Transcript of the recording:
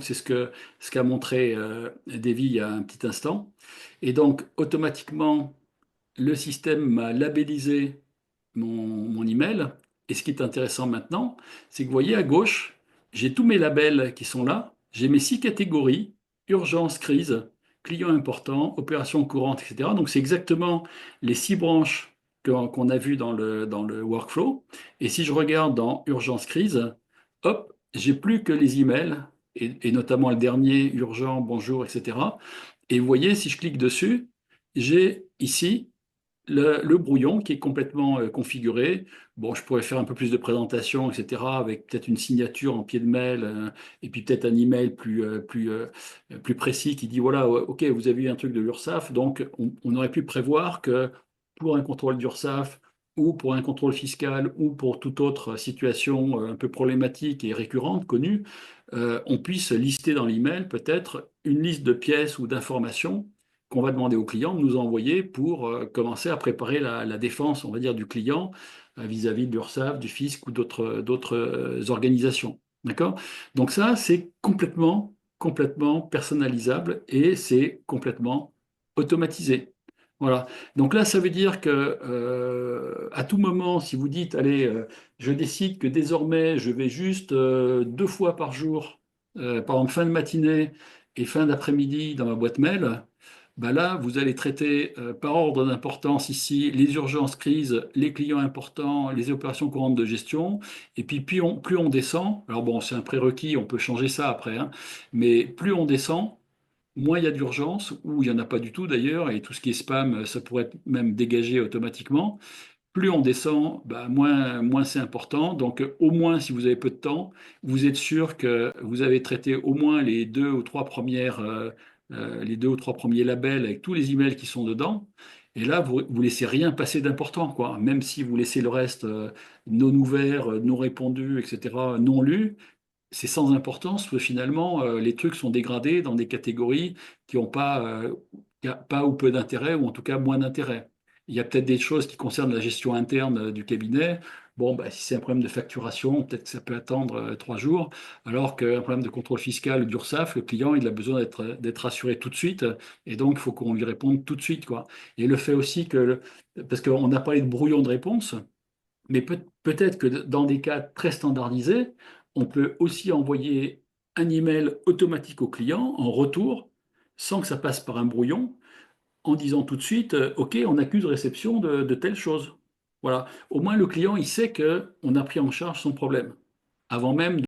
C'est ce qu'a montré Davy il y a un petit instant. Et donc, automatiquement, le système m'a labellisé mon email. Et ce qui est intéressant maintenant, c'est que vous voyez à gauche, j'ai tous mes labels qui sont là. J'ai mes 6 catégories, urgence, crise, client important, opération courante, etc. Donc c'est exactement les 6 branches qu'on a vues dans le workflow. Et si je regarde dans urgence, crise, hop, j'ai plus que les emails, et notamment le dernier, urgent, bonjour, etc. Et vous voyez, si je clique dessus, j'ai ici le brouillon qui est complètement configuré. Bon, je pourrais faire un peu plus de présentation, etc., avec peut-être une signature en pied de mail, et puis peut-être un email plus précis qui dit, voilà, OK, vous avez eu un truc de l'URSSAF, donc on aurait pu prévoir que pour un contrôle d'URSSAF, ou pour un contrôle fiscal, ou pour toute autre situation un peu problématique et récurrente, connue, on puisse lister dans l'email peut-être une liste de pièces ou d'informations qu'on va demander au client de nous envoyer pour commencer à préparer la défense, on va dire, du client vis-à-vis de l'URSSAF, du fisc ou d'autres organisations. D'accord? Donc ça, c'est complètement personnalisable et c'est complètement automatisé. Voilà. Donc là, ça veut dire que à tout moment, si vous dites, allez, je décide que désormais, je vais juste 2 fois par jour, par exemple fin de matinée et fin d'après-midi dans ma boîte mail, ben là, vous allez traiter par ordre d'importance ici les urgences crises, les clients importants, les opérations courantes de gestion. Et puis plus on descend, alors bon, c'est un prérequis, on peut changer ça après, hein, mais plus on descend, moins il y a d'urgence, ou il n'y en a pas du tout d'ailleurs, et tout ce qui est spam, ça pourrait être même dégagé automatiquement. Plus on descend, bah, moins c'est important. Donc, au moins, si vous avez peu de temps, vous êtes sûr que vous avez traité au moins les 2 ou 3 premiers labels avec tous les emails qui sont dedans. Et là, vous laissez rien passer d'important, quoi. Même si vous laissez le reste non ouvert, non répondu, etc., non lu, c'est sans importance, parce que finalement, les trucs sont dégradés dans des catégories qui n'ont pas ou peu d'intérêt, ou en tout cas moins d'intérêt. Il y a peut-être des choses qui concernent la gestion interne du cabinet. Bon, bah, si c'est un problème de facturation, peut-être que ça peut attendre 3 jours, alors qu'un problème de contrôle fiscal ou d'URSSAF, le client, il a besoin d'être assuré tout de suite, et donc il faut qu'on lui réponde tout de suite, quoi. Et le fait aussi parce qu'on a parlé de brouillon de réponse, mais peut-être que dans des cas très standardisés, on peut aussi envoyer un email automatique au client en retour, sans que ça passe par un brouillon, en disant tout de suite, OK, on accuse réception de telle chose. Voilà. Au moins, le client, il sait qu'on a pris en charge son problème, avant même